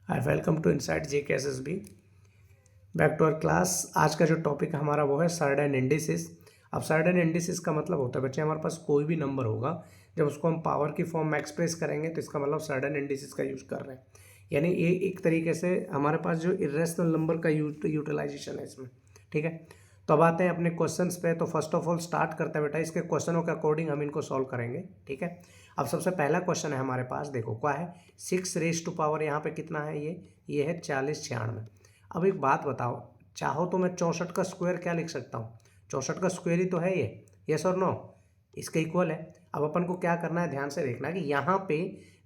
Hi, welcome to inside JKSSB। Back to our class. आज का जो टॉपिक हमारा वो है सर्टेन इंडिसेस। अब सर्टेन इंडिसेस का मतलब होता है बच्चे, हमारे पास कोई भी नंबर होगा, जब उसको हम पावर की फॉर्म में एक्सप्रेस करेंगे तो इसका मतलब सर्टेन इंडिसेस का यूज़ कर रहे हैं। यानी ये एक तरीके से हमारे पास जो इरेशनल नंबर का यूटिलाइजेशन है इसमें। ठीक है, तो अब आते हैं अपने क्वेश्चंस पे। तो फर्स्ट ऑफ ऑल स्टार्ट करते हैं बेटा, इसके क्वेश्चनों के अकॉर्डिंग हम इनको सॉल्व करेंगे। ठीक है, अब सबसे पहला क्वेश्चन है हमारे पास, देखो क्या है, 6 रेज़ टू पावर यहाँ पे कितना है, ये है 4096। अब एक बात बताओ, चाहो तो मैं 64 का स्क्वायर क्या लिख सकता हूँ, 64 का स्क्वायर ही तो है ये, यस और नो, इसके इक्वल है। अब अपन को क्या करना है, ध्यान से देखना कि यहाँ पे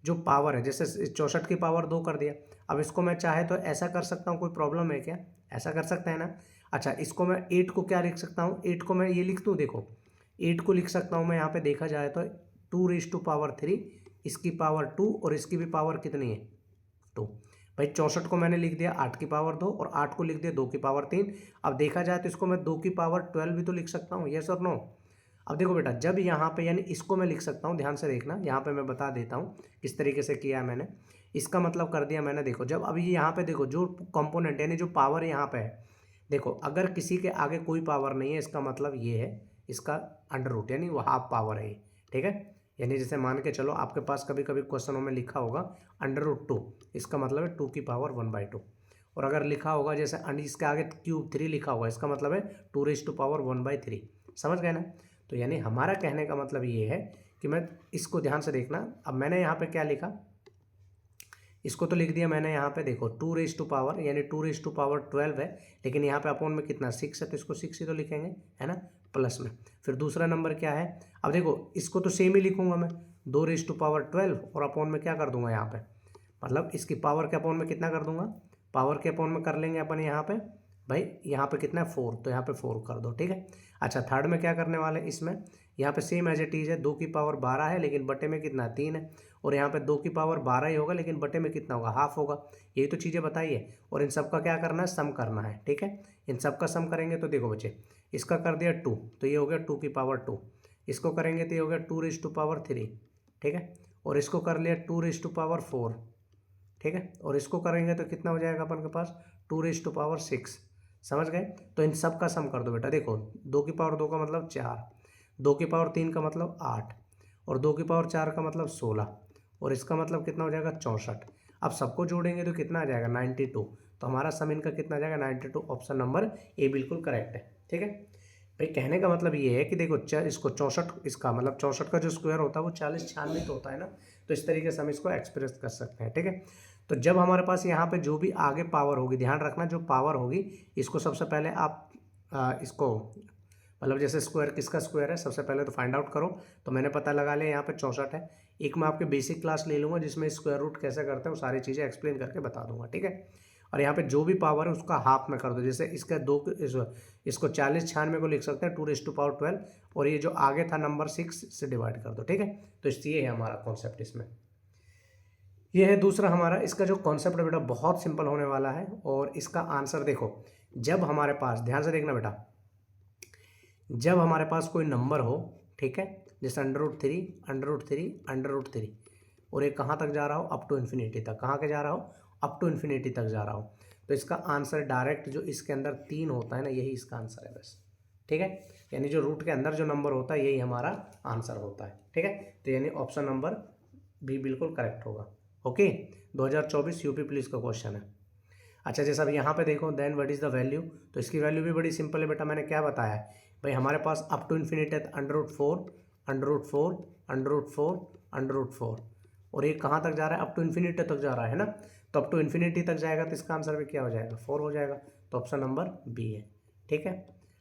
जो पावर है, जैसे 64 की पावर 2 कर दिया, अब इसको मैं चाहे तो ऐसा कर सकता हूँ, कोई प्रॉब्लम है क्या, ऐसा कर सकते हैं ना। अच्छा, इसको मैं 8 को क्या लिख सकता हूँ, 8 को मैं ये लिख दूँ, देखो 8 को लिख सकता हूँ मैं यहाँ पे, देखा जाए तो 2 रेज़ टू पावर 3, इसकी पावर 2 और इसकी भी पावर कितनी है 2। भाई 64 को मैंने लिख दिया 8 की पावर 2 और 8 को लिख दिया 2 की पावर 3। अब देखा जाए तो इसको मैं 2 की पावर 12 भी तो लिख सकता हूँ, यस और नो। अब देखो बेटा, जब यहाँ पे यानी इसको मैं लिख सकता हूँ, ध्यान से देखना, यहाँ पे मैं बता देता हूँ किस तरीके से किया है मैंने। इसका मतलब कर दिया मैंने, देखो जब अभी यहाँ पे देखो जो कंपोनेंट यानी जो पावर यहाँ पे है, देखो अगर किसी के आगे कोई पावर नहीं है, इसका मतलब ये है इसका अंडर रूट, यानी वो हाफ पावर है ये। ठीक है, यानी जैसे मान के चलो आपके पास कभी कभी क्वेश्चनों में लिखा होगा अंडर रूट 2, इसका मतलब है 2 की पावर 1/2। और अगर लिखा होगा जैसे इसके आगे क्यूब 3 लिखा होगा, इसका मतलब है 2 रेज़ टू पावर 1/3। समझ गए ना। तो यानी हमारा कहने का मतलब ये है कि मैं इसको ध्यान से देखना, अब मैंने यहाँ पे क्या लिखा, इसको तो लिख दिया मैंने यहाँ पे, देखो 2 रेज़ टू पावर यानी 2 रेज़ टू पावर 12 है, लेकिन यहाँ पे अपॉन में कितना 6 है, तो इसको 6 ही तो लिखेंगे, है ना, प्लस में। फिर दूसरा नंबर क्या है, अब देखो इसको तो सेम ही लिखूंगा मैं, 2 रेज़ टू पावर 12 और अपॉन में क्या कर दूंगा यहाँ पे, मतलब इसकी पावर के अपॉन में कितना कर दूंगा, पावर के अपॉन में कर लेंगे अपन यहाँ पे, भाई यहाँ पे कितना है 4, तो यहाँ पे 4 कर दो। ठीक है, अच्छा थर्ड में क्या करने वाले इसमें, यहाँ पे सेम एज इट इज है, 2 की पावर 12 है लेकिन बटे में कितना 3 है, और यहाँ पे 2 की पावर 12 ही होगा लेकिन बटे में कितना होगा, हाफ होगा। यही तो चीज़ें बताइए, और इन सब का क्या करना है, सम करना है। ठीक है, इन सब का सम करेंगे तो देखो बच्चे, इसका कर दिया 2, तो ये हो गया 2 की पावर 2, इसको करेंगे तो ये हो गया 2 रेज़ टू पावर 3। ठीक है, और इसको कर लिया 2 रेज़ टू पावर 4। ठीक है, और इसको करेंगे तो कितना हो जाएगा अपन के पास, 2 रेज़ टू पावर 6। समझ गए। तो इन सब का सम कर दो बेटा, देखो 2 की पावर 2 का मतलब 4, 2 की पावर 3 का मतलब 8, और 2 की पावर 4 का मतलब 16, और इसका मतलब कितना हो जाएगा 64। अब सबको जोड़ेंगे तो कितना आ जाएगा 92। तो हमारा सम इनका कितना आ जाएगा 92। ऑप्शन नंबर ए बिल्कुल करेक्ट है। ठीक है भाई, कहने का मतलब ये है कि देखो इसको 64, इसका मतलब 64 का जो स्क्वायर होता है वो 4096 तो होता है ना, तो इस तरीके से हम इसको एक्सप्रेस कर सकते हैं। ठीक है, तो जब हमारे पास यहाँ पे जो भी आगे पावर होगी, ध्यान रखना जो पावर होगी इसको सबसे पहले आप इसको मतलब जैसे स्क्वायर किसका स्क्वायर है सबसे पहले तो फाइंड आउट करो। तो मैंने पता लगा लिया यहाँ पे 64 है। एक मैं आपके बेसिक क्लास ले लूँगा जिसमें स्क्वायर रूट कैसे करते हैं वो सारी चीज़ें एक्सप्लेन करके बता दूंगा। ठीक है, और यहाँ पे जो भी पावर है उसका हाफ में कर दो, जैसे इसका इसको 4096 को लिख सकते हैं 2 रेज़ टू पावर 12, और ये जो आगे था नंबर 6 से डिवाइड कर दो। ठीक है, तो ये है हमारा कॉन्सेप्ट इसमें। ये है दूसरा हमारा, इसका जो कॉन्सेप्ट है बेटा बहुत सिंपल होने वाला है, और इसका आंसर देखो, जब हमारे पास, ध्यान से देखना बेटा, जब हमारे पास कोई नंबर हो, ठीक है, जैसे अंडर रूट थ्री, और ये कहाँ तक जा रहा हो, अप टू इन्फिनिटी तक, कहाँ के जा रहा हो, अप टू इन्फिनिटी तक जा रहा हो, तो इसका आंसर डायरेक्ट जो इसके अंदर 3 होता है ना, यही इसका आंसर है बस। ठीक है, यानी जो रूट के अंदर जो नंबर होता है यही हमारा आंसर होता है। ठीक है, तो यानी ऑप्शन नंबर बी बिल्कुल करेक्ट होगा। ओके, 2024 यूपी पुलिस का क्वेश्चन है। अच्छा, जैसा अब यहाँ पे देखो, then what is the value, तो इसकी वैल्यू भी बड़ी सिंपल है बेटा, मैंने क्या बताया है भाई, हमारे पास up to infinity under root 4, under root 4, under root 4, under root 4, और ये कहाँ तक जा रहा है, अप टू इन्फिनिटी तक जा रहा है ना, तो अप टू इन्फिनिटी तक जाएगा तो इसका आंसर भी क्या हो जाएगा 4 हो जाएगा, तो ऑप्शन नंबर बी है। ठीक है,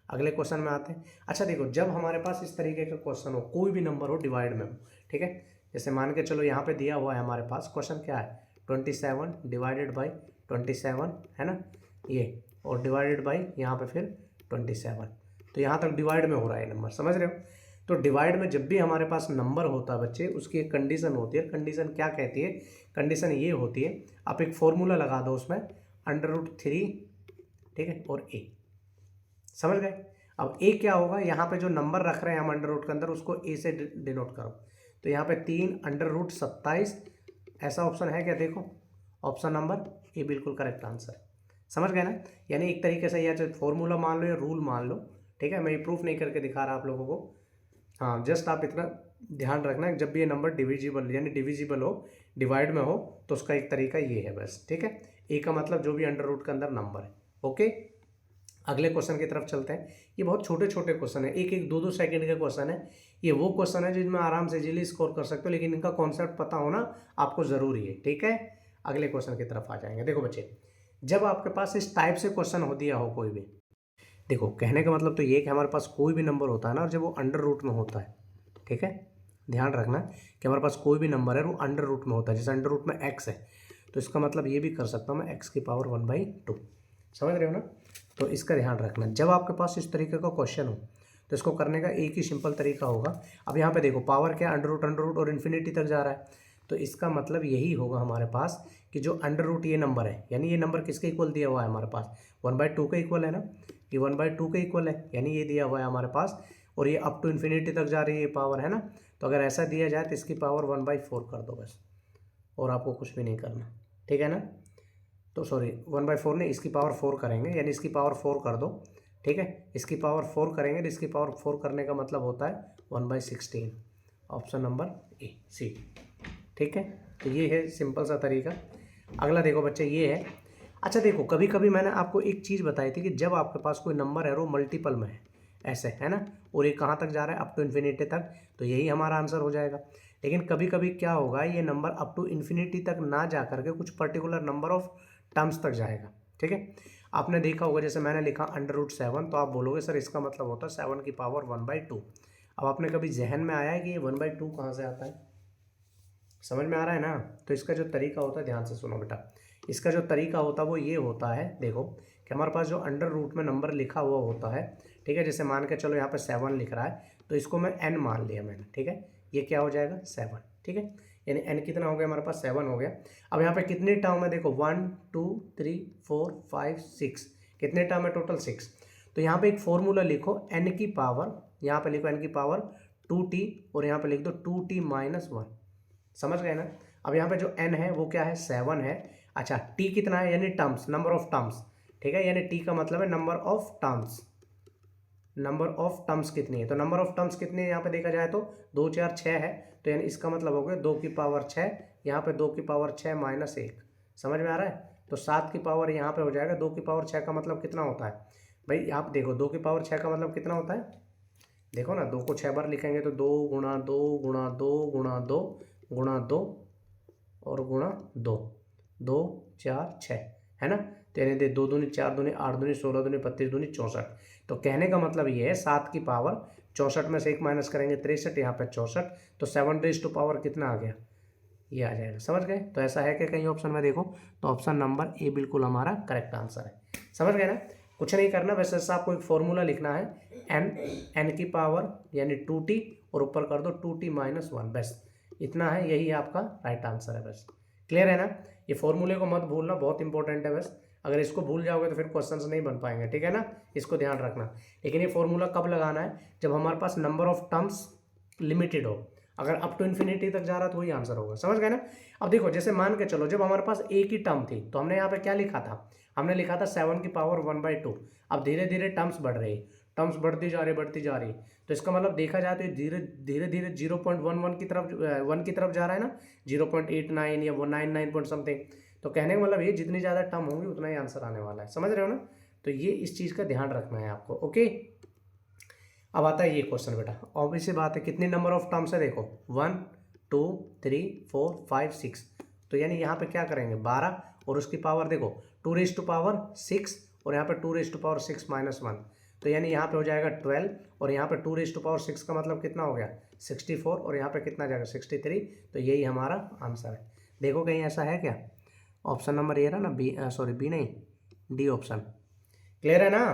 अगले क्वेश्चन में आते हैं। अच्छा देखो, जब हमारे पास इस तरीके का क्वेश्चन हो, कोई भी नंबर हो डिवाइड में हो, ठीक है, जैसे मान के चलो यहाँ पे दिया हुआ है हमारे पास क्वेश्चन क्या है, 27 डिवाइडेड बाई 27 है ना ये, और डिवाइडेड बाई यहाँ पे फिर 27, तो यहाँ तक डिवाइड में हो रहा है नंबर, समझ रहे हो। तो डिवाइड में जब भी हमारे पास नंबर होता है बच्चे, उसकी एक कंडीशन होती है, कंडीशन क्या कहती है, कंडीशन ये होती है, आप एक फॉर्मूला लगा दो उसमें, अंडर रूट 3, ठीक है, और ए, समझ गए। अब ए क्या होगा, यहाँ पे जो नंबर रख रहे हैं हम अंडर रूट के अंदर उसको ए से डिनोट करो, तो यहाँ पे 3 अंडर रूट 27, ऐसा ऑप्शन है क्या देखो, ऑप्शन नंबर ए बिल्कुल करेक्ट आंसर है। समझ गए ना, यानी एक तरीके से या चाहे फॉर्मूला मान लो या रूल मान लो, ठीक है, मैं ये प्रूफ नहीं करके दिखा रहा आप लोगों को। हाँ, जस्ट आप इतना ध्यान रखना है, जब भी ये नंबर डिविजिबल यानी डिविजिबल हो, डिवाइड में हो, तो उसका एक तरीका ये है बस, ठीक है। ए का मतलब जो भी अंडर रूट के अंदर नंबर है। ओके, अगले क्वेश्चन की तरफ चलते हैं। ये बहुत छोटे छोटे क्वेश्चन है, एक एक दो दो सेकंड के क्वेश्चन है। ये वो क्वेश्चन है जिनमें आराम से इजीली स्कोर कर सकते हो, लेकिन इनका कॉन्सेप्ट पता होना आपको ज़रूरी है, ठीक है। अगले क्वेश्चन की तरफ आ जाएंगे। देखो बच्चे, जब आपके पास इस टाइप से क्वेश्चन हो दिया हो कोई भी, देखो कहने का मतलब तो ये कि हमारे पास कोई भी नंबर होता है ना, और जब वो अंडर रूट में होता है, ठीक है, ध्यान रखना कि हमारे पास कोई भी नंबर है वो अंडर रूट में होता है। जैसे अंडर रूट में एक्स है, तो इसका मतलब ये भी कर सकता हूँ मैं एक्स की पावर 1/2। समझ रहे हो ना, तो इसका ध्यान रखना। जब आपके पास इस तरीके का क्वेश्चन हो तो इसको करने का एक ही सिंपल तरीका होगा। अब यहाँ पे देखो पावर क्या, अंडर रूट और इन्फिनिटी तक जा रहा है, तो इसका मतलब यही होगा हमारे पास कि जो अंडर रूट ये नंबर है, यानी ये नंबर किसके इक्वल दिया हुआ है हमारे पास, 1/2 के इक्वल है ना, ये 1/2 के इक्वल है, यानी ये दिया हुआ है हमारे पास, और ये अप टू इन्फिनिटी तक जा रही है ये पावर, है ना। तो अगर ऐसा दिया जाए तो इसकी पावर 1/4 कर दो बस, और आपको कुछ भी नहीं करना, ठीक है ना। तो सॉरी 1/4 नहीं, इसकी पावर 4 करेंगे, यानी इसकी पावर 4 कर दो, ठीक है। इसकी पावर 4 करेंगे तो इसकी पावर 4 करने का मतलब होता है 1/16, ऑप्शन नंबर ए सी, ठीक है। तो ये है सिंपल सा तरीका। अगला देखो बच्चे, ये है, अच्छा देखो कभी कभी मैंने आपको एक चीज़ बताई थी कि जब आपके पास कोई नंबर है वो मल्टीपल में है, ऐसे है ना, और ये कहाँ तक जा रहा है, अप टू इन्फिनिटी तक, तो यही हमारा आंसर हो जाएगा। लेकिन कभी कभी क्या होगा, ये नंबर अप टू इन्फिनिटी तक ना जा करके कुछ पर्टिकुलर नंबर ऑफ टर्म्स तक जाएगा, ठीक है। आपने देखा होगा, जैसे मैंने लिखा √7, तो आप बोलोगे सर इसका मतलब होता है 7 की पावर 1/2। अब आपने कभी जहन में आया है कि ये 1/2 कहाँ से आता है, समझ में आ रहा है ना। तो इसका जो तरीका होता है, ध्यान से सुनो बेटा, इसका जो तरीका होता है वो ये होता है, देखो कि हमारे पास जो अंडर रूट में नंबर लिखा हुआ होता है, ठीक है, जैसे मान के चलो यहाँ पे 7 लिख रहा है, तो इसको मैं n मान लिया मैंने, ठीक है, ये क्या हो जाएगा 7, ठीक है, यानी n कितना हो गया हमारे पास 7 हो गया। अब यहाँ पे कितने टर्म है, देखो 1 2 3 4 5 6, कितने टर्म है टोटल 6। तो यहाँ पे एक फॉर्मूला लिखो, n की पावर, यहाँ पे लिखो n की पावर 2t, और यहाँ पे लिख दो 2t-1, समझ गए ना। अब यहाँ पे जो n है वो क्या है, 7 है। अच्छा, t कितना है, यानी टर्म्स, नंबर ऑफ टर्म्स, ठीक है, यानी t का मतलब है number of terms, number of terms कितनी है, तो नंबर ऑफ टर्म्स कितनी है यहाँ पे देखा जाए तो 2 4 6 है, तो यानी इसका मतलब हो गया 2 की पावर 6, यहाँ पे 2 की पावर 6 -1, समझ में आ रहा है। तो 7 की पावर यहाँ पे हो जाएगा, 2 की पावर 6 का मतलब कितना होता है भाई, यहाँ पे देखो 2 की पावर 6 का मतलब कितना होता है, देखो ना, 2 को 6 बार लिखेंगे तो 2 गुणा 2 गुणा 2 गुणा 2 गुणा 2 और गुणा 2, 2 4 6, है ना। तो यानी 2 दूनी 4 दूनी 8 दूनी 16 दूनी 32 दूनी 64। तो कहने का मतलब ये है 7 की पावर 64 में से 1 माइनस करेंगे 63, यहाँ पे 64, तो 7 कितना आ गया, ये आ जाएगा, समझ गए। तो ऐसा है कि कहीं ऑप्शन में देखो, तो ऑप्शन नंबर ए बिल्कुल हमारा करेक्ट आंसर है, समझ गए ना। कुछ नहीं करना, वैसे आपको एक फॉर्मूला लिखना है, n की पावर यानी 2t, और ऊपर कर दो 2t-1, बस इतना है, यही आपका राइट आंसर है, बस क्लियर है ना। ये फॉर्मूले को मत भूलना, बहुत इंपॉर्टेंट है, बस अगर इसको भूल जाओगे तो फिर क्वेश्चंस नहीं बन पाएंगे, ठीक है ना, इसको ध्यान रखना। लेकिन ये फॉर्मूला कब लगाना है, जब हमारे पास नंबर ऑफ टर्म्स लिमिटेड हो, अगर अप टू इन्फिनिटी तक जा रहा तो वही आंसर होगा, समझ गए ना। अब देखो जैसे मान के चलो, जब हमारे पास एक ही टर्म थी तो हमने यहाँ पे क्या लिखा था, हमने लिखा था 7 की पावर 1/2। अब धीरे धीरे टर्म्स बढ़ रही, टर्म्स बढ़ती जा रही, तो इसका मतलब देखा जाए तो ये धीरे धीरे 0.11 की तरफ 1 की तरफ जा रहा है ना, 0.89 या 199 पॉइंट समथिंग। तो कहने का मतलब ये जितनी ज़्यादा टर्म होंगी उतना ही आंसर आने वाला है, समझ रहे हो ना। तो ये इस चीज़ का ध्यान रखना है आपको, ओके। अब आता है ये क्वेश्चन बेटा, ऑब्वियस सी बात है, कितने नंबर ऑफ टर्म्स है, देखो 1 2 3 4 5 6, तो यानी यहाँ पे क्या करेंगे 12, और उसकी पावर देखो 2⁻6, और यहाँ पे 2⁻6 -1, तो यानी यहाँ पे हो जाएगा 12, और यहाँ पे 2⁻6 का मतलब कितना हो गया 64, और यहाँ पे कितना जाएगा 63। तो यही हमारा आंसर है। देखो कहीं ऐसा है क्या, ऑप्शन नंबर ये रहा ना, बी, सॉरी बी नहीं, डी ऑप्शन, क्लियर है ना।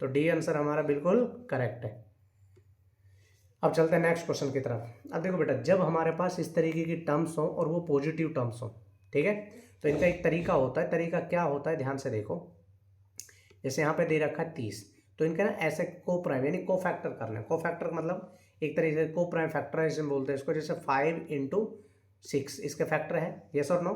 तो डी आंसर हमारा बिल्कुल करेक्ट है। अब चलते हैं नेक्स्ट क्वेश्चन की तरफ। अब देखो बेटा, जब हमारे पास इस तरीके की टर्म्स हो और वो पॉजिटिव टर्म्स हो, ठीक है, तो इनका एक तरीका होता है, तरीका क्या होता है ध्यान से देखो। जैसे यहाँ पे दे रखा है 30, तो इनका ना ऐसे को प्राइम यानी को फैक्टर करना है। को फैक्टर मतलब एक तरीके से को प्राइम फैक्टराइजेशन बोलते हैं इसको, जैसे 5 × 6 इसके फैक्टर है, यस और नो।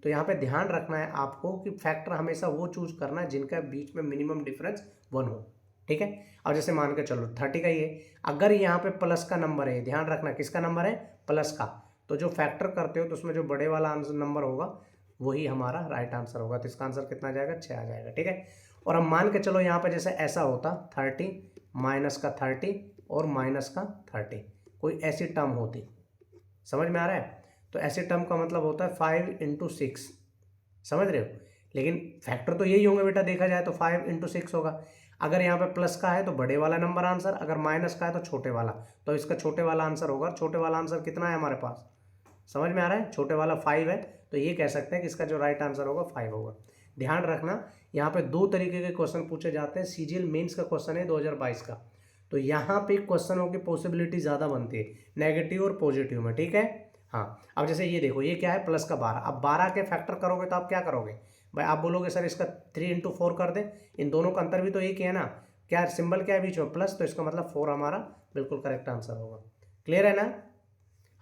तो तो यहाँ पे ध्यान रखना है आपको कि फैक्टर हमेशा वो चूज करना है जिनका बीच में मिनिमम डिफरेंस 1 हो, ठीक है। अब जैसे मान के चलो 30 का ये, अगर यहाँ पे प्लस का नंबर है, ध्यान रखना किसका नंबर है, प्लस का, तो जो फैक्टर करते हो तो उसमें जो बड़े वाला आंसर नंबर होगा वही हमारा राइट आंसर होगा। तो इसका आंसर कितना आ जाएगा, 6 आ जाएगा, ठीक है। और अब मान के चलो यहाँ पे जैसे ऐसा होता 30 माइनस का 30 और माइनस का 30, कोई ऐसी टर्म होती, समझ में आ रहा है। तो ऐसे टर्म का मतलब होता है 5 × 6, समझ रहे हो। लेकिन फैक्टर तो यही होंगे बेटा, देखा जाए तो 5 × 6 होगा। अगर यहाँ पे प्लस का है तो बड़े वाला नंबर आंसर, अगर माइनस का है तो छोटे वाला, तो इसका छोटे वाला आंसर होगा। छोटे वाला आंसर कितना है हमारे पास, समझ में आ रहा है, छोटे वाला 5 है, तो ये कह सकते हैं कि इसका जो राइट आंसर होगा 5 होगा। ध्यान रखना यहाँ पे 2 तरीके के क्वेश्चन पूछे जाते हैं। सीजीएल मेंस का क्वेश्चन है 2022 का, तो यहाँ पे क्वेश्चनों की पॉसिबिलिटी ज़्यादा बनती है नेगेटिव और पॉजिटिव में, ठीक है। हाँ, अब जैसे ये देखो, ये क्या है, प्लस का 12, अब 12 के फैक्टर करोगे तो आप क्या करोगे भाई, आप बोलोगे सर इसका 3 × 4 कर दे, इन दोनों का अंतर भी तो एक ही है ना, क्या सिंबल क्या है बीच में, प्लस, तो इसका मतलब 4 हमारा बिल्कुल करेक्ट आंसर होगा। क्लियर है ना।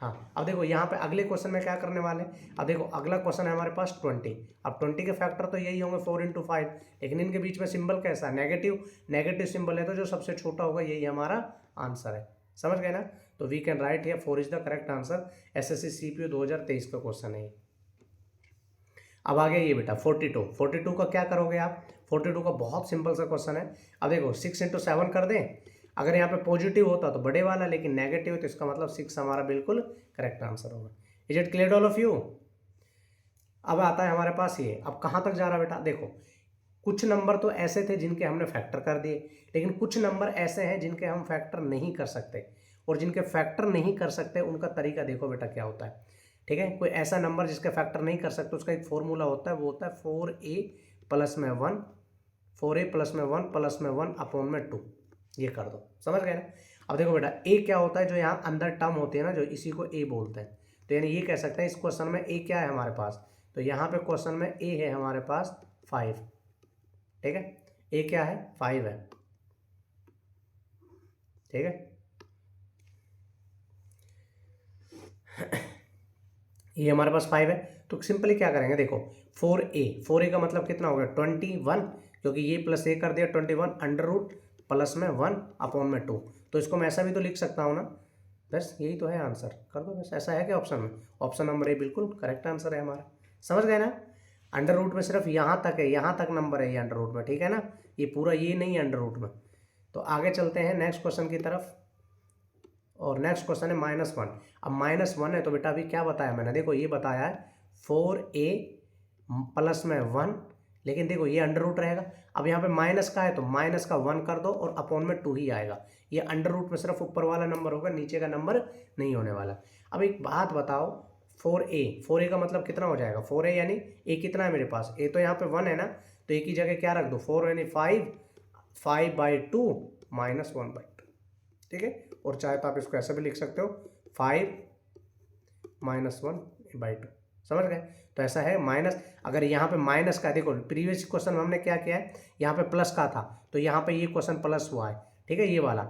हाँ, अब देखो यहाँ पे अगले क्वेश्चन में क्या करने वाले हैं। अब देखो अगला क्वेश्चन है हमारे पास 20, अब 20 के फैक्टर तो यही होंगे 4 × 5, लेकिन इनके बीच में सिंबल कैसा है, नेगेटिव, नेगेटिव सिंबल है, तो जो सबसे छोटा होगा यही हमारा आंसर है, समझ गए ना। तो we can write here 4 is the correct answer. SSC CPU 2023 का क्वेश्चन है। अब आ गया ये बेटा 42 का क्या करोगे आप, 42 का बहुत सिंपल सा क्वेश्चन है। अब देखो 6 × 7 कर दें, अगर यहाँ पे पॉजिटिव होता तो बड़े वाला, लेकिन नेगेटिव, तो इसका मतलब 6 हमारा बिल्कुल करेक्ट आंसर होगा। Is it clear all of you. अब आता है हमारे पास ये, अब कहाँ तक जा रहा बेटा, देखो कुछ नंबर तो ऐसे थे जिनके हमने फैक्टर कर दिए, लेकिन कुछ नंबर ऐसे हैं जिनके हम फैक्टर नहीं कर सकते, और जिनके फैक्टर नहीं कर सकते उनका तरीका देखो बेटा क्या होता है, ठीक है। कोई ऐसा नंबर जिसके फैक्टर नहीं कर सकते, उसका एक फॉर्मूला होता है, वो होता है 4a + 1 4a + 1 + 1 अपॉन में 2, ये कर दो, समझ गए ना। अब देखो बेटा a क्या होता है, जो यहाँ अंदर टर्म होती है ना, जो इसी को a बोलते हैं, तो यानी ये कह सकते हैं इस क्वेश्चन में a क्या है हमारे पास, तो यहाँ पे क्वेश्चन में a है हमारे पास 5, ठीक है, a क्या है 5 है, ठीक है। ये हमारे पास 5 है, तो सिंपली क्या करेंगे, देखो 4a का मतलब कितना हो गया 21, क्योंकि ये प्लस a कर दिया 21 √ प्लस में 1 अपॉन में 2, तो इसको मैं ऐसा भी तो लिख सकता हूँ ना, बस यही तो है आंसर, कर दो बस। ऐसा है क्या ऑप्शन में, ऑप्शन नंबर ए बिल्कुल करेक्ट आंसर है हमारा, समझ गए ना। √ में सिर्फ यहाँ तक है, यहाँ तक नंबर है ये √ में, ठीक है ना, ये पूरा ये नहीं है √ में। तो आगे चलते हैं नेक्स्ट क्वेश्चन की तरफ, और नेक्स्ट क्वेश्चन है -1। अब -1 है तो बेटा अभी क्या बताया मैंने, देखो ये बताया है 4a + में 1, लेकिन देखो ये √ रहेगा। अब यहाँ पे माइनस का है तो माइनस का 1 कर दो और अपॉन में 2 ही आएगा, ये √ में सिर्फ ऊपर वाला नंबर होगा, नीचे का नंबर नहीं होने वाला। अब एक बात बताओ, 4a का मतलब कितना हो जाएगा, 4a यानी a कितना है मेरे पास, a तो यहाँ पे 1 है ना, तो a की जगह क्या रख दो 4 यानी 5/2 -1/2, ठीक है। और चाहे तो आप इसको ऐसा भी लिख सकते हो 5 - 1/2, समझ गए। तो ऐसा है माइनस, अगर यहाँ पे माइनस का, देखो प्रीवियस क्वेश्चन में हमने क्या किया है, यहाँ पे प्लस का था, तो यहाँ पे ये क्वेश्चन प्लस हुआ है, ठीक है, ये वाला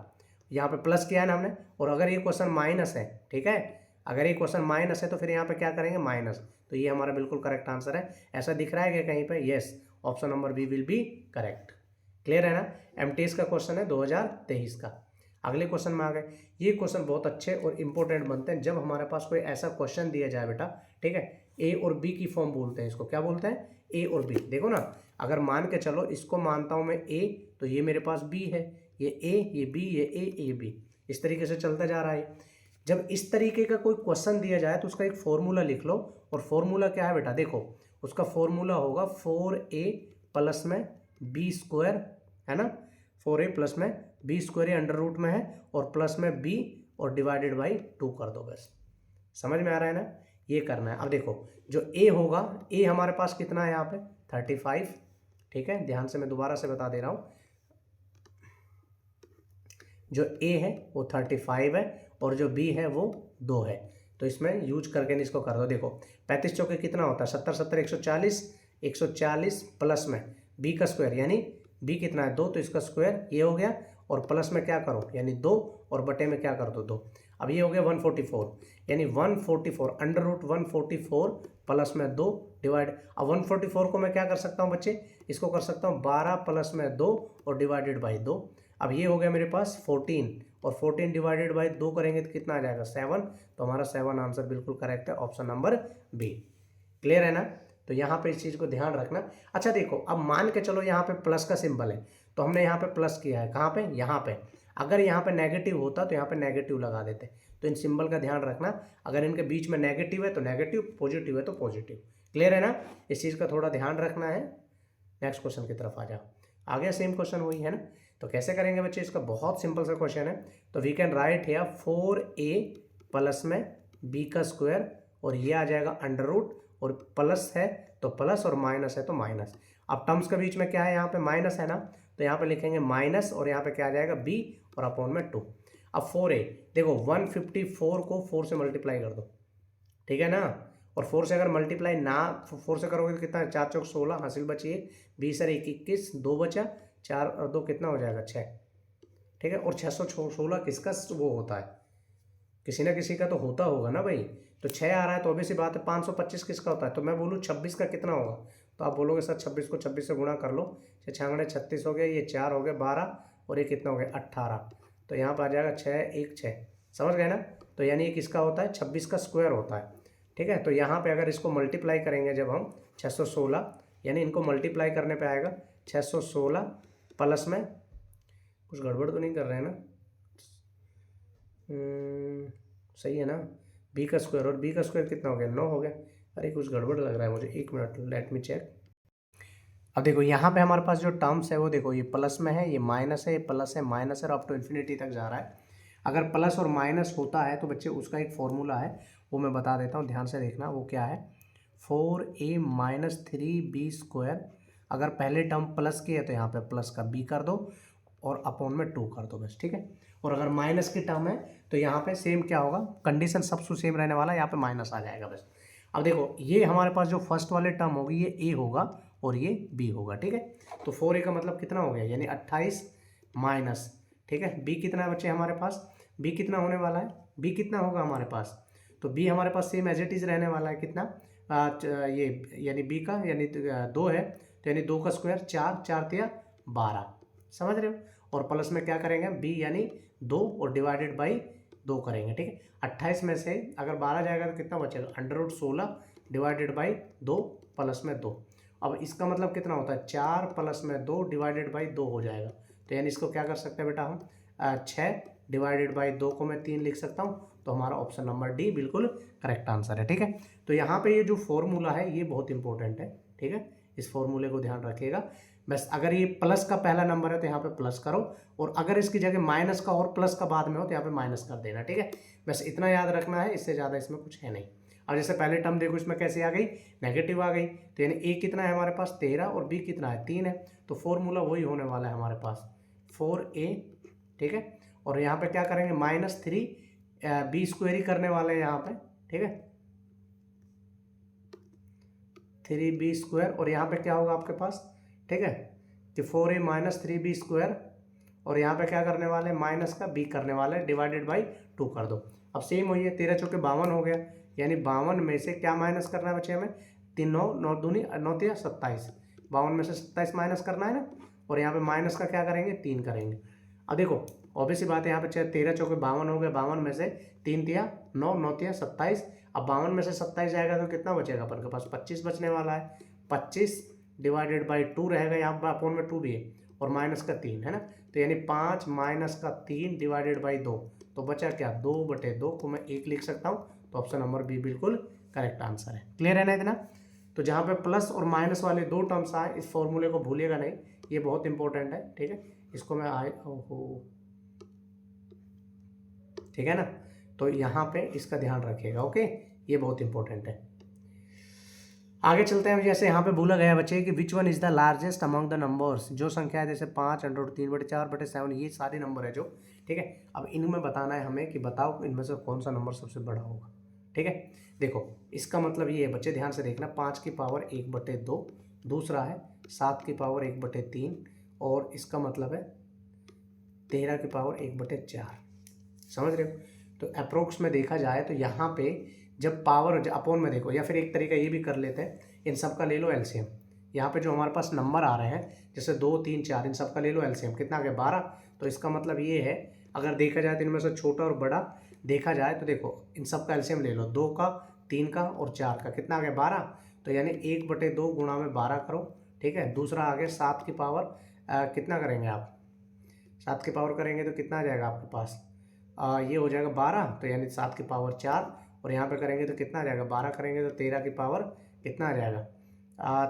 यहाँ पे प्लस किया है ना हमने, और अगर ये क्वेश्चन माइनस है, ठीक है, अगर ये क्वेश्चन माइनस है तो फिर यहाँ पे क्या करेंगे माइनस, तो ये हमारा बिल्कुल करेक्ट आंसर है। ऐसा दिख रहा है क्या कहीं पे, yes, option number B will be correct. Clear है ना। एमटीएस का क्वेश्चन है 2023 का। अगले क्वेश्चन में आ गए। ये क्वेश्चन बहुत अच्छे और इंपॉर्टेंट बनते हैं जब हमारे पास कोई ऐसा क्वेश्चन दिया जाए बेटा, ठीक है, ए और बी की फॉर्म बोलते हैं इसको, क्या बोलते हैं, ए और बी। देखो ना, अगर मान के चलो इसको मानता हूं मैं ए, तो ये मेरे पास बी है, ये ए, ये बी, ये ए, ये बी, इस तरीके से चलता जा रहा है। जब इस तरीके का कोई क्वेश्चन दिया जाए तो उसका एक फॉर्मूला लिख लो, और फॉर्मूला क्या है बेटा, देखो उसका फॉर्मूला होगा 4a + में b², है ना, 4a + में b² ये √ में है, और प्लस में b और डिवाइडेड बाई 2 कर दो, बस समझ में आ रहा है ना, ये करना है। अब देखो जो a होगा, a हमारे पास कितना है यहाँ पे 35, ठीक है, ध्यान से मैं दोबारा से बता दे रहा हूँ, जो a है वो 35 है और जो b है वो 2 है, तो इसमें यूज करके इसको कर दो। देखो 35 चौके कितना होता है 70 70 140, 140 प्लस में b का स्क्वायर यानी b कितना है 2, तो इसका स्क्वायर ये हो गया, और प्लस में क्या करो यानी 2, और बटे में क्या कर दो 2। अब ये हो गया 144, यानी 144 √ 144 प्लस में 2 डिवाइड। अब 144 को मैं क्या कर सकता हूँ बच्चे, इसको कर सकता हूँ 12 प्लस में 2 और डिवाइडेड बाई 2। अब ये हो गया मेरे पास 14 और 14 डिवाइडेड बाई 2 करेंगे तो कितना आ जाएगा 7। तो हमारा 7 आंसर बिल्कुल करेक्ट है, ऑप्शन नंबर बी। क्लियर है ना। तो यहाँ पे इस चीज़ को ध्यान रखना। अच्छा देखो, अब मान के चलो यहाँ पे प्लस का सिंबल है, तो हमने यहाँ पे प्लस किया है, कहाँ पे, यहाँ पे। अगर यहाँ पे नेगेटिव होता तो यहाँ पे नेगेटिव लगा देते। तो इन सिंबल का ध्यान रखना, अगर इनके बीच में नेगेटिव है तो नेगेटिव, पॉजिटिव है तो पॉजिटिव। क्लियर है ना, इस चीज़ का थोड़ा ध्यान रखना है। नेक्स्ट क्वेश्चन की तरफ आ जाओ। आ गया सेम क्वेश्चन वही है ना। तो कैसे करेंगे बच्चे, इसका बहुत सिंपल सा क्वेश्चन है। तो we can write here 4a plus में b का स्क्वायर और ये आ जाएगा अंडर रूट, और प्लस है तो प्लस और माइनस है तो माइनस। अब टर्म्स के बीच में क्या है, यहाँ पे माइनस है ना, तो यहाँ पे लिखेंगे माइनस और यहाँ पे क्या आ जाएगा b और अपॉन में 2। अब 4a देखो 154 को 4 से मल्टीप्लाई कर दो, ठीक है ना। और 4 से अगर मल्टीप्लाई ना 4 से करोगे तो कितना है, 4 चौक 16 हासिल बची है, 20 और 1 21, 2 बचा, 4 और 2 कितना हो जाएगा 6, ठीक है। और 616 किसका वो होता है, किसी ना किसी का तो होता होगा ना भाई। तो 6 आ रहा है तो ऑब्वियस सी बात है 525 किसका होता है। तो मैं बोलूँ 26 का कितना होगा, तो आप बोलोगे सर 26 को 26 से गुणा कर लो, 6 36 हो गया, ये 4 हो गया 12 और ये कितना हो गया 18। तो यहाँ पर आ जाएगा 6 1 6, समझ गए ना। तो यानी ये किसका होता है, 26 का स्क्वायर होता है, ठीक है। तो यहाँ पे अगर इसको मल्टीप्लाई करेंगे जब हम 616, यानी इनको मल्टीप्लाई करने पे आएगा 616 प्लस में, कुछ गड़बड़ तो नहीं कर रहे हैं ना, सही है ना, b का स्क्वायर, और b का स्क्वायर कितना हो गया 9 हो गया। अरे कुछ गड़बड़ लग रहा है मुझे, एक मिनट लेट मी चेक। अब देखो यहाँ पे हमारे पास जो टर्म्स है वो देखो, ये प्लस में है, ये माइनस है, ये प्लस है, माइनस है, और अप टू इन्फिनिटी तक जा रहा है। अगर प्लस और माइनस होता है तो बच्चे उसका एक फॉर्मूला है, वो मैं बता देता हूँ, ध्यान से देखना। वो क्या है, 4a माइनस 3b स्क्वायर। अगर पहले टर्म प्लस की है तो यहाँ पे प्लस का b कर दो और अपॉन में 2 कर दो बस, ठीक है। और अगर माइनस की टर्म है तो यहाँ पे सेम क्या होगा, कंडीशन सब सेम रहने वाला है, यहाँ पे माइनस आ जाएगा बस। अब देखो ये हमारे पास जो फर्स्ट वाले टर्म होगी ये a होगा और ये b होगा, ठीक है। तो 4a का मतलब कितना हो गया, यानी 28 माइनस, ठीक है, b कितना है बच्चे हमारे पास, b कितना होने वाला है, b कितना होगा हमारे पास, तो b हमारे पास सेम एज इट इज रहने वाला है, कितना ये यानी b का यानी 2 है, तो यानी 2 का स्क्वायर 4 4 तिया 12, समझ रहे हो। और प्लस में क्या करेंगे b यानी 2 और डिवाइडेड बाई 2 करेंगे, ठीक है। 28 में से अगर 12 जाएगा तो कितना बचेगा, under root 16 divided by 2 plus में 2। अब इसका मतलब कितना होता है, 4 प्लस में 2 डिवाइडेड बाई 2 हो जाएगा। तो यानी इसको क्या कर सकते हैं बेटा हम, 6 डिवाइडेड बाई 2 को मैं 3 लिख सकता हूँ। तो हमारा ऑप्शन नंबर डी बिल्कुल करेक्ट आंसर है, ठीक है। तो यहाँ पे ये जो फॉर्मूला है ये बहुत इंपॉर्टेंट है, ठीक है, इस फॉर्मूले को ध्यान रखिएगा। बस अगर ये प्लस का पहला नंबर है तो यहाँ पे प्लस करो, और अगर इसकी जगह माइनस का और प्लस का बाद में हो तो यहाँ पे माइनस कर देना, ठीक है। बस इतना याद रखना है, इससे ज़्यादा इसमें कुछ है नहीं। और जैसे पहले टर्म देखो इसमें कैसे आ गई, नेगेटिव आ गई, तो यानी ए कितना है हमारे पास 13 और बी कितना है 3 है। तो फॉर्मूला वही होने वाला है हमारे पास 4a, ठीक है। और यहाँ पे क्या करेंगे -3 बी स्क्वायर ही करने वाले हैं यहाँ पे, ठीक है, 3b स्क्वायर। और यहाँ पे क्या होगा आपके पास, ठीक है, कि 4a माइनस 3b स्क्वायर, और यहाँ पे क्या करने वाले हैं माइनस का b करने वाले हैं, डिवाइडेड बाई 2 कर दो। अब सेम वही है, 13 चौके 52 हो गया, यानी 52 में से क्या माइनस करना है बच्चे हमें, 3 9 9 दूनी 9 तिया 27, 52 में से 27 माइनस करना है ना। और यहाँ पे माइनस का क्या करेंगे 3 करेंगे। अब देखो ऑब्वियस सी बात है, यहाँ पे 13 चौके 52 हो गए, 52 में से 3 तिया 9 9 तिया 27। अब 52 में से 27 जाएगा तो कितना बचेगा अपन के पास, 25 बचने वाला है। 25 डिवाइडेड बाई 2 रहेगा, यहाँ पर अपॉन में 2 भी है, और माइनस का 3 है ना। तो यानी 5 माइनस का 3 डिवाइडेड बाई 2, तो बचा क्या 2/2 को मैं 1 लिख सकता हूँ। तो ऑप्शन नंबर बी बिल्कुल करेक्ट आंसर है। क्लियर है ना इतना। तो जहाँ पे प्लस और माइनस वाले 2 टर्म्स आए, इस फॉर्मूले को भूलिएगा नहीं, ये बहुत इंपॉर्टेंट है, ठीक है। इसको मैं ठीक है ना। तो यहाँ पे इसका ध्यान रखिएगा, ओके, ये बहुत इंपॉर्टेंट है। आगे चलते हैं। जैसे यहाँ पे बोला गया बच्चे कि which one is the largest among the numbers, जो संख्या है जैसे 5 अंडर 3/4/7, ये सारे नंबर है जो, ठीक है। अब इनमें बताना है हमें कि बताओ इनमें से कौन सा नंबर सबसे बड़ा होगा, ठीक है। देखो इसका मतलब ये है बच्चे, ध्यान से देखना, 5 की पावर 1/2, दूसरा है 7 की पावर 1/3, और इसका मतलब है 13 की पावर 1/4, समझ रहे हो। तो अप्रोक्स में देखा जाए तो यहाँ पे जब पावर अपोन में देखो, या फिर एक तरीका ये भी कर लेते हैं इन सब का ले लो एलसीएम। यहाँ पे जो हमारे पास नंबर आ रहे हैं जैसे 2 3 4, इन सब का ले लो एलसीएम। कितना आ गया 12। तो इसका मतलब ये है अगर देखा जाए तो इनमें से छोटा और बड़ा देखा जाए तो देखो इन सब का एलसीएम ले लो, 2 का 3 का और 4 का, कितना आ गया 12। तो यानी 1/2 गुणा में 12 करो, ठीक है। दूसरा आ गया 7 की पावर कितना करेंगे आप, 7 की पावर करेंगे तो कितना आ जाएगा आपके पास, ये हो जाएगा 12, तो यानी 7 की पावर 4। और यहाँ पे करेंगे तो कितना आ जाएगा, 12 करेंगे तो 13 की पावर कितना आ जाएगा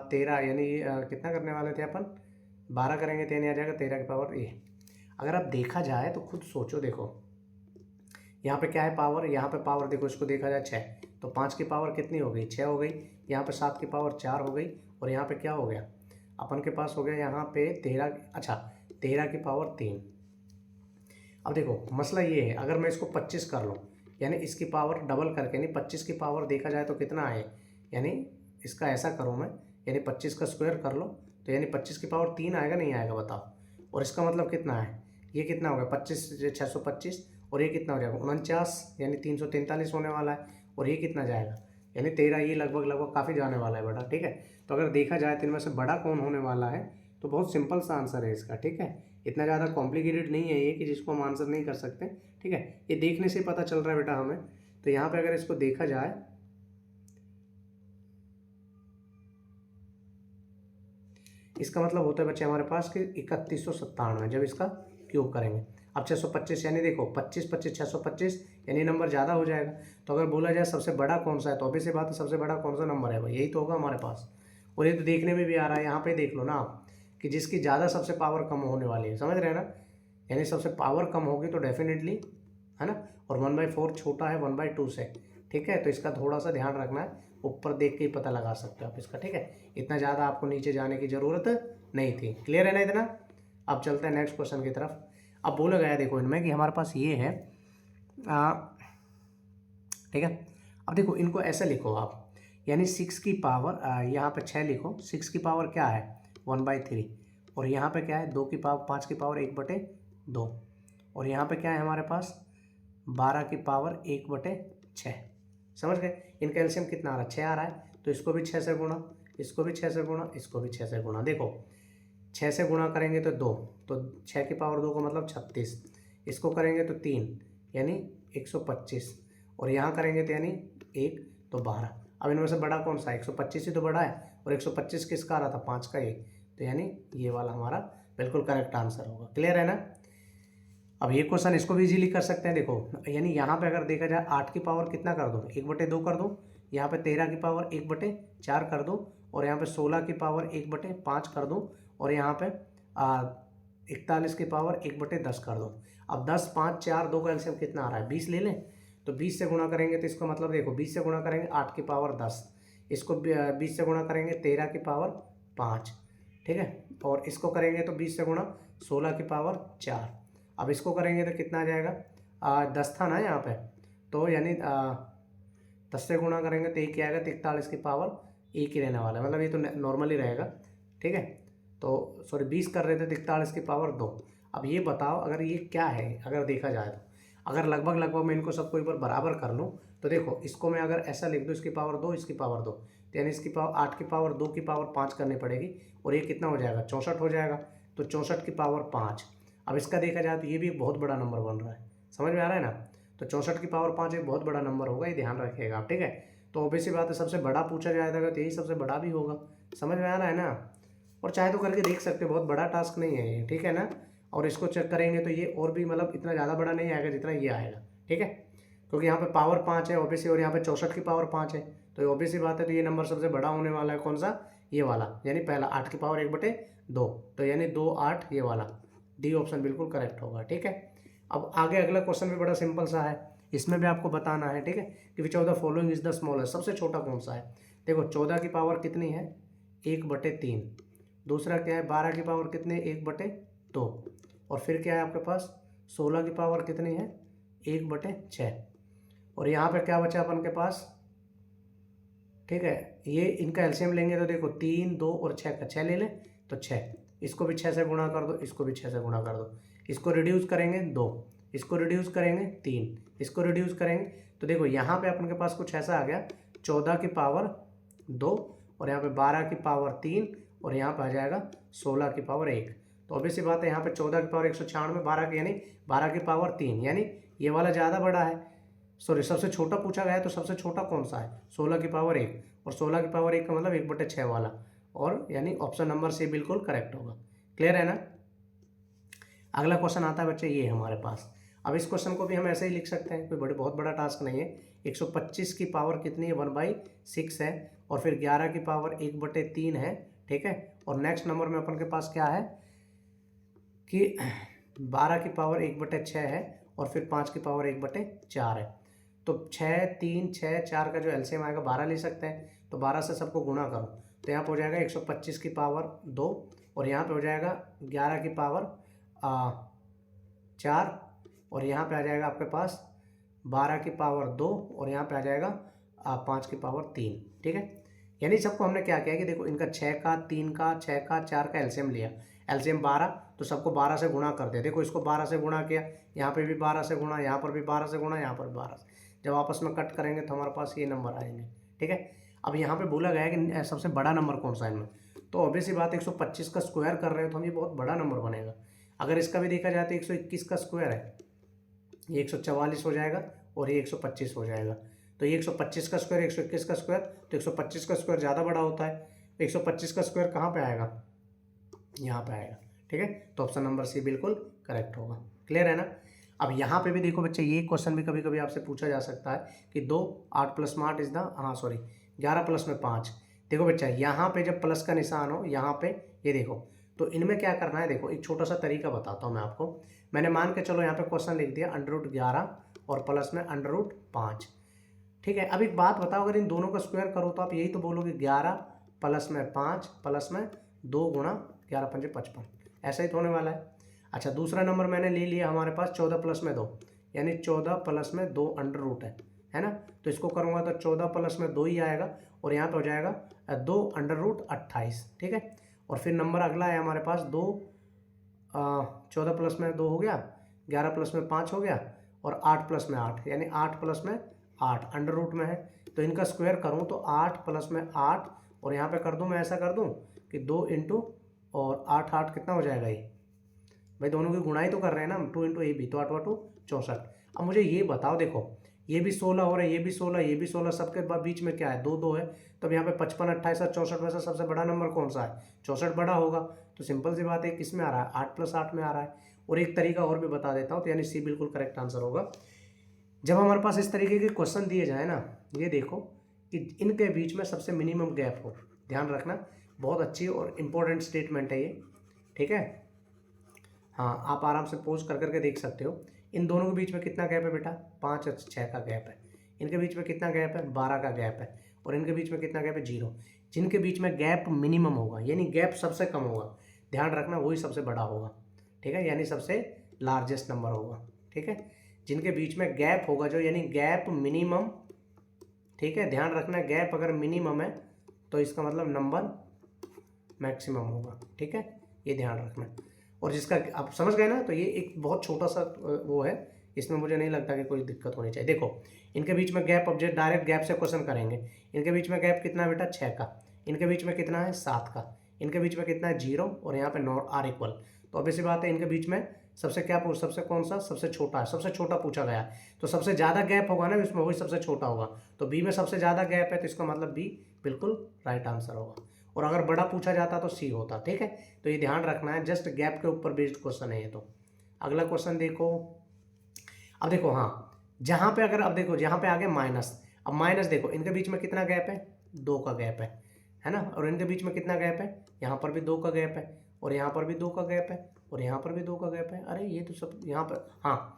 13, यानी कितना करने वाले थे अपन, 12 करेंगे तो यानी आ जाएगा 13 की पावर ये। अगर आप देखा जाए तो खुद सोचो, देखो यहाँ पे क्या है पावर, यहाँ पे पावर देखो, इसको देखा जाए 6, तो 5 की पावर कितनी हो गई 6 हो गई, यहाँ पे 7 की पावर 4 हो गई, और यहाँ पे क्या हो गया अपन के पास हो गया यहाँ पे 13, अच्छा 13 की पावर 3। अब देखो मसला ये है, अगर मैं इसको 25 कर लूँ यानी इसकी पावर डबल करके, नहीं 25 की पावर देखा जाए तो कितना आए, यानी इसका ऐसा करूँ मैं, यानी 25 का स्क्वायर कर लो तो यानी 25 की पावर 3 आएगा, नहीं आएगा बताओ। और इसका मतलब कितना है, ये कितना हो गया 25 625, और ये कितना हो जाएगा 49, यानी 343 होने वाला है। और ये कितना जाएगा यानी 13, ये लगभग काफ़ी जाने वाला है बेटा, ठीक है। तो अगर देखा जाए तो इनमें से बड़ा कौन होने वाला है, तो बहुत सिंपल सा आंसर है इसका, ठीक है। इतना ज़्यादा कॉम्प्लिकेटेड नहीं है ये कि जिसको हम आंसर नहीं कर सकते, ठीक है। ये देखने से पता चल रहा है बेटा हमें। तो यहाँ पे अगर इसको देखा जाए, इसका मतलब होता है बच्चे हमारे पास कि 3197 जब इसका क्यूब करेंगे। अब 625 यानी देखो 25 25 625, यानी नंबर ज़्यादा हो जाएगा। तो अगर बोला जाए सबसे बड़ा कौन सा है, तो ऑब्वियस सी बात है सबसे बड़ा कौन सा नंबर है भाई, यही तो होगा हमारे पास। और ये तो देखने में भी आ रहा है, यहाँ पे देख लो ना आप कि जिसकी ज़्यादा सबसे पावर कम होने वाली है, समझ रहे हैं ना। यानी सबसे पावर कम होगी तो डेफिनेटली, है ना। और 1/4 छोटा है 1/2 से, ठीक है। तो इसका थोड़ा सा ध्यान रखना है, ऊपर देख के ही पता लगा सकते हो आप इसका, ठीक है। इतना ज़्यादा आपको नीचे जाने की ज़रूरत नहीं थी, क्लियर है ना इतना। अब चलते हैं नेक्स्ट क्वेश्चन की तरफ। अब बोला गया देखो इनमें कि हमारे पास ये है, ठीक है। अब देखो इनको ऐसे लिखो आप, यानी 6 की पावर यहाँ पे 6 लिखो, 6 की पावर क्या है 1/3, और यहाँ पे क्या है 2 की पावर 5 की पावर 1/2, और यहाँ पे क्या है हमारे पास 12 की पावर 1/6। समझ गए। इनका एलसीएम कितना आ रहा है 6 आ रहा है, तो इसको भी 6 से गुणा, इसको भी 6 से गुणा, इसको भी 6 से गुणा। देखो 6 से गुणा करेंगे तो 2, तो 6 की पावर 2 का मतलब 36, इसको करेंगे तो 3 यानी 125, और यहाँ करेंगे तो यानी 1 तो 12। अब इनमें से बड़ा कौन सा है, 125 ही तो बड़ा है, और 125 किसका आ रहा था 5 का, ये तो यानी ये वाला हमारा बिल्कुल करेक्ट आंसर होगा, क्लियर है ना। अब ये क्वेश्चन इसको भी इजीली कर सकते हैं, देखो यानी यहाँ पे अगर देखा जाए 8 की पावर कितना कर दो 1/2 कर दो, यहाँ पे 13 की पावर 1/4 कर दो, और यहाँ पे 16 की पावर 1/5 कर दो, और यहाँ पे 41 की पावर 1/10 कर दो। अब 10 5 4 2 का एलसीएम कितना आ रहा है 20 ले लें, तो 20 से गुणा करेंगे तो इसका मतलब देखो 20 से गुणा करेंगे 8 की पावर 10, इसको 20 से गुणा करेंगे 13 की पावर 5, ठीक है। और इसको करेंगे तो 20 से गुणा 16 की पावर 4। अब इसको करेंगे तो कितना आ जाएगा 10 था ना यहाँ पे, तो यानी 10 से गुणा करेंगे तो 1 क्या आएगा, 43 की पावर 1 ही रहने वाला है, मतलब ये तो नॉर्मली रहेगा, ठीक है। तो सॉरी 20 कर रहे थे 43 की पावर 2। अब ये बताओ अगर ये क्या है, अगर देखा जाए तो अगर लगभग मैं इनको सबको एक बार बराबर कर लूँ, तो देखो इसको मैं अगर ऐसा लिख दूँ इसकी पावर 2 इसकी पावर 2, तो यानी इसकी पावर 8 की पावर 2 की पावर 5 करनी पड़ेगी, और ये कितना हो जाएगा 64 हो जाएगा, तो 64 की पावर 5। अब इसका देखा जाए तो ये भी एक बहुत बड़ा नंबर बन रहा है, समझ में आ रहा है ना। तो 64 की पावर 5 एक बहुत बड़ा नंबर होगा, ये ध्यान रखिएगा आप, ठीक है। तो ऑब्वियस सी बात है सबसे बड़ा पूछा जाएगा तो यही सबसे बड़ा भी होगा, समझ में आ रहा है ना। और चाहे तो करके देख सकते हो, बहुत बड़ा टास्क नहीं है ये, ठीक है ना। और इसको चेक करेंगे तो ये और भी मतलब इतना ज़्यादा बड़ा नहीं आएगा जितना ये आएगा, ठीक है। क्योंकि यहाँ पे पावर 5 है ऑब्वियसली, और यहाँ पे 64 की पावर 5 है, तो ये ऑब्वियसली बात है। तो ये नंबर सबसे बड़ा होने वाला है कौन सा, ये वाला, यानी पहला 8 की पावर 1/2, तो यानी 2 8 ये वाला, डी ऑप्शन बिल्कुल करेक्ट होगा, ठीक है। अब आगे अगला क्वेश्चन भी बड़ा सिंपल सा है, इसमें भी आपको बताना है, ठीक है, कि which of the following is the smallest, सबसे छोटा कौन सा है। देखो 14 की पावर कितनी है 1/3, दूसरा क्या है 12 की पावर कितनी 1/2, और फिर क्या है आपके पास 16 की पावर कितनी है 1/6, और यहाँ पे क्या बचा अपन के पास, ठीक है। ये इनका एलसीएम लेंगे तो देखो 3 2 और 6 का 6 ले लें तो 6, इसको भी 6 से गुणा कर दो, इसको भी 6 से गुणा कर दो, इसको रिड्यूस करेंगे 2, इसको रिड्यूस करेंगे 3, इसको रिड्यूस करेंगे तो देखो यहाँ पे अपन के पास कुछ ऐसा आ गया 14 की पावर 2, और यहाँ पे 12 की पावर 3 और यहाँ पे आ जाएगा 16 की पावर 1। तो ऑब्वियस सी बात है यहाँ पे 14 की पावर 196, 12 की यानी 12 की पावर 3, यानी ये वाला ज़्यादा बड़ा है। सॉरी, सबसे छोटा पूछा गया है तो सबसे छोटा कौन सा है, 16 की पावर 1, और 16 की पावर 1 का मतलब 1/6 वाला, और यानी ऑप्शन नंबर सी बिल्कुल करेक्ट होगा। क्लियर है ना। अगला क्वेश्चन आता है बच्चे ये हमारे पास। अब इस क्वेश्चन को भी हम ऐसे ही लिख सकते हैं, कोई बहुत बड़ा टास्क नहीं है। 125 की पावर कितनी है, 1/6 है, और फिर 11 की पावर 1/3 है, ठीक है। और नेक्स्ट नंबर में अपन के पास क्या है कि 12 की पावर 1/6 है, और फिर 5 की पावर 1/4 है। तो 6, 3, 6, 4 का जो एलसीएम आएगा 12 ले सकते हैं, तो 12 से सबको गुणा करो, तो यहाँ पे हो जाएगा 125 की पावर 2, और यहाँ पे हो जाएगा 11 की पावर 4, और यहाँ पे आ जाएगा आपके पास 12 की पावर 2, और यहाँ पे आ जाएगा 5 की पावर 3, ठीक है। यानी सबको हमने क्या किया कि देखो इनका 6 का, 3 का, 6 का, 4 का एलसीएम लिया, एलसीएम 12, तो सबको 12 से गुणा कर दिया। देखो इसको 12 से गुणा किया, यहाँ पे भी 12 से गुणा, यहाँ पर भी 12 से गुणा, यहाँ पर 12 से, जब आपस में कट करेंगे तो हमारे पास ये नंबर आएंगे, ठीक है। अब यहाँ पे बोला गया है कि सबसे बड़ा नंबर कौन सा है इनमें, तो ऑब्वियस ही बात 125 का स्क्वायर कर रहे हो तो हम ये बहुत बड़ा नंबर बनेगा। अगर इसका भी देखा जाए तो 121 का स्क्वायर है, ये 144 हो जाएगा, और ये 125 हो जाएगा। तो ये 125 का स्क्वायर, 121 का स्क्वायर, तो 125 का स्क्वायर ज़्यादा बड़ा होता है। तो 125 का स्क्वायर कहाँ पे आएगा, यहाँ पे आएगा, ठीक है। तो ऑप्शन नंबर सी बिल्कुल करेक्ट होगा। क्लियर है ना। अब यहाँ पे भी देखो बच्चे, ये क्वेश्चन भी कभी कभी आपसे पूछा जा सकता है कि 2, 8 + 8 इज द, हाँ सॉरी 11 प्लस में 5। देखो बच्चा, यहाँ पे जब प्लस का निशान हो, यहाँ पे ये देखो, तो इनमें क्या करना है, देखो एक छोटा सा तरीका बताता हूँ मैं आपको। मैंने मान के चलो यहाँ पे क्वेश्चन लिख दिया √11 और प्लस में √5, ठीक है। अब एक बात बताओ, अगर इन दोनों का स्क्वायर करो तो आप यही तो बोलोगे 11 प्लस में 5 प्लस में 2 गुणा 11 × 5 = 55, ऐसा ही तो होने वाला है। अच्छा, दूसरा नंबर मैंने ले लिया हमारे पास 14 प्लस में 2, यानी 14 प्लस में 2 अंडर रूट है ना। तो इसको करूँगा तो 14 प्लस में 2 ही आएगा, और यहाँ पे हो जाएगा 2 √28, ठीक है। और फिर नंबर अगला है हमारे पास 2, 14 प्लस में 2 हो गया, 11 प्लस में 5 हो गया, और 8 प्लस में 8, यानी 8 प्लस में 8 अंडर रूट में है। तो इनका स्क्वायर करूँ तो 8 प्लस में 8, और यहाँ पे कर दूँ, मैं ऐसा कर दूँ कि 2 इंटू और 8, 8 कितना हो जाएगा, ये भाई दोनों की गुणाई तो कर रहे हैं ना, 2 इंटू ए भी, तो 8 8 64। अब मुझे ये बताओ, देखो ये भी 16 हो रहा है, ये भी 16, ये भी 16, सबके बीच में क्या है, 2 2 है। तो अब यहाँ पे 55, 28 और 64 में से सबसे बड़ा नंबर कौन सा है, 64 बड़ा होगा। तो सिंपल सी बात है, किस में आ रहा है, 8 + 8 में आ रहा है। और एक तरीका और भी बता देता हूँ, तो यानी सी बिल्कुल करेक्ट आंसर होगा। जब हमारे पास इस तरीके के क्वेश्चन दिए जाए ना, ये देखो कि इनके बीच में सबसे मिनिमम गैप हो, ध्यान रखना, बहुत अच्छी और इम्पोर्टेंट स्टेटमेंट है ये, ठीक है। हाँ, आप आराम से पोज कर करके देख सकते हो। इन दोनों के बीच में कितना गैप है बेटा, 5 और 6 का गैप है। इनके बीच में कितना गैप है, 12 का गैप है। और इनके बीच में कितना गैप है, 0। जिनके बीच में गैप मिनिमम होगा, यानी गैप सबसे कम होगा, ध्यान रखना, वही सबसे बड़ा होगा, ठीक है, यानी सबसे लार्जेस्ट नंबर होगा, ठीक है। जिनके बीच में गैप होगा जो, यानी गैप मिनिमम, ठीक है, ध्यान रखना, गैप अगर मिनिमम है तो इसका मतलब नंबर मैक्सिमम होगा, ठीक है, ये ध्यान रखना। और जिसका आप समझ गए ना, तो ये एक बहुत छोटा सा वो है, इसमें मुझे नहीं लगता कि कोई दिक्कत होनी चाहिए। देखो इनके बीच में गैप, ऑब्जेक्ट डायरेक्ट गैप से क्वेश्चन करेंगे। इनके बीच में गैप कितना है बेटा, 6 का। इनके बीच में कितना है, 7 का। इनके बीच में कितना है, 0, और यहाँ पे नॉट आर इक्वल। तो ऑब्वियस बात है, इनके बीच में सबसे क्या पूछ, सबसे कौन सा सबसे छोटा है, सबसे छोटा पूछा गया है, तो सबसे ज़्यादा गैप होगा ना इसमें, वही सबसे छोटा होगा। तो बी में सबसे ज़्यादा गैप है, तो इसका मतलब बी बिल्कुल राइट आंसर होगा। और अगर बड़ा पूछा जाता तो सी होता, ठीक है। तो ये ध्यान रखना है, जस्ट गैप के ऊपर बेस्ड क्वेश्चन है ये। तो अगला क्वेश्चन देखो। अब देखो, हाँ, जहाँ पे अगर, अब देखो जहाँ पे आ गया माइनस, अब माइनस देखो इनके बीच में कितना गैप है, 2 का गैप है ना। और इनके बीच में कितना गैप है, यहाँ पर भी 2 का गैप है, और यहाँ पर भी 2 का गैप है, और यहाँ पर भी 2 का गैप है। अरे ये तो सब यहाँ पर, हाँ,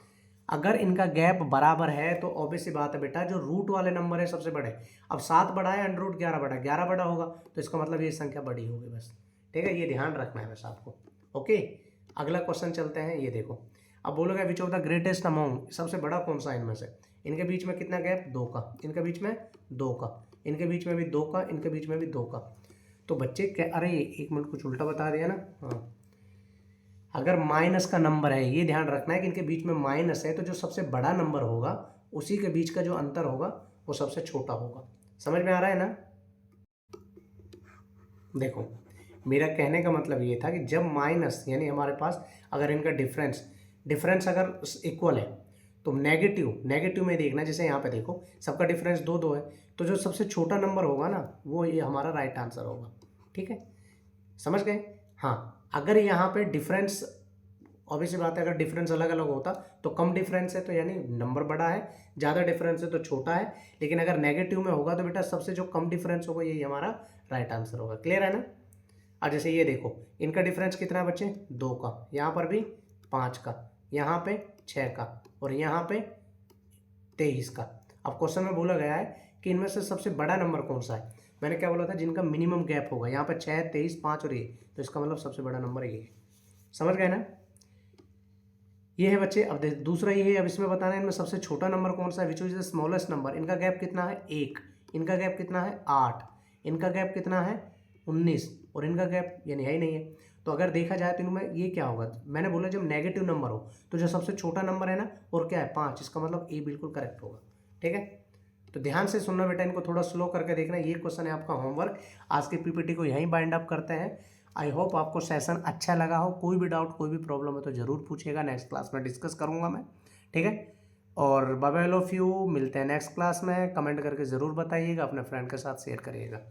अगर इनका गैप बराबर है तो ऑब्वियस सी बात है बेटा, जो रूट वाले नंबर है सबसे बड़े। अब 7 बड़ा है, √11 बड़ा है, 11 बड़ा होगा, तो इसका मतलब ये संख्या बड़ी होगी बस, ठीक है, ये ध्यान रखना है बस आपको। ओके, अगला क्वेश्चन चलते हैं। ये देखो, अब बोलोगे which of the greatest amount, सबसे बड़ा कौन सा है इनमें से। इनके बीच में कितना गैप, 2 का। इनके बीच में 2 का। इनके बीच में भी 2 का। इनके बीच में भी 2 का। तो बच्चे क्या, अरे 1 मिनट कुछ उल्टा बता दिया ना। हाँ, अगर माइनस का नंबर है, ये ध्यान रखना है कि इनके बीच में माइनस है, तो जो सबसे बड़ा नंबर होगा उसी के बीच का जो अंतर होगा वो सबसे छोटा होगा। समझ में आ रहा है ना। देखो, मेरा कहने का मतलब ये था कि जब माइनस यानी हमारे पास अगर इनका डिफरेंस अगर इक्वल है तो नेगेटिव नेगेटिव में देखना, जैसे यहाँ पे देखो सबका डिफरेंस 2 2 है, तो जो सबसे छोटा नंबर होगा ना वो ये हमारा राइट आंसर होगा। ठीक है, समझ गए। हाँ, अगर यहाँ पे डिफरेंस, ऑब्वियसली बात है, अगर डिफरेंस अलग अलग होता तो कम डिफरेंस है तो यानी नंबर बड़ा है, ज़्यादा डिफरेंस है तो छोटा है, लेकिन अगर नेगेटिव में होगा तो बेटा सबसे जो कम डिफरेंस होगा यही हमारा राइट आंसर होगा। क्लियर है ना। अब जैसे ये देखो, इनका डिफरेंस कितना बच्चे, 2 का, यहाँ पर भी 5 का, यहाँ पे 6 का और यहाँ पे 23 का। अब क्वेश्चन में बोला गया है कि इनमें से सबसे बड़ा नंबर कौन सा है। मैंने क्या बोला था, जिनका मिनिमम गैप होगा, यहाँ पे 6 23 5 और ये, तो इसका मतलब सबसे बड़ा नंबर ये है। समझ गए ना। ये है बच्चे। अब दूसरा ये है, अब इसमें बताना है इनमें सबसे छोटा नंबर कौन सा है, which is the smallest number. इनका गैप कितना है 1, इनका गैप कितना है 8, इनका गैप कितना है 19 और इनका गैप यानी है ही नहीं है। तो अगर देखा जाए तो इनमें ये क्या होगा, मैंने बोला जब नेगेटिव नंबर हो तो जो सबसे छोटा नंबर है ना और क्या है 5, इसका मतलब ए बिल्कुल करेक्ट होगा। ठीक है, तो ध्यान से सुनना बेटा, इनको थोड़ा स्लो करके देखना। ये क्वेश्चन है आपका होमवर्क। आज के पीपीटी को यहीं बाइंड अप करते हैं। आई होप आपको सेशन अच्छा लगा हो। कोई भी डाउट कोई भी प्रॉब्लम है तो ज़रूर पूछिएगा, नेक्स्ट क्लास में डिस्कस करूँगा मैं। ठीक है, और bye bye all of you, मिलते हैं नेक्स्ट क्लास में। कमेंट करके ज़रूर बताइएगा, अपने फ्रेंड के साथ शेयर करिएगा।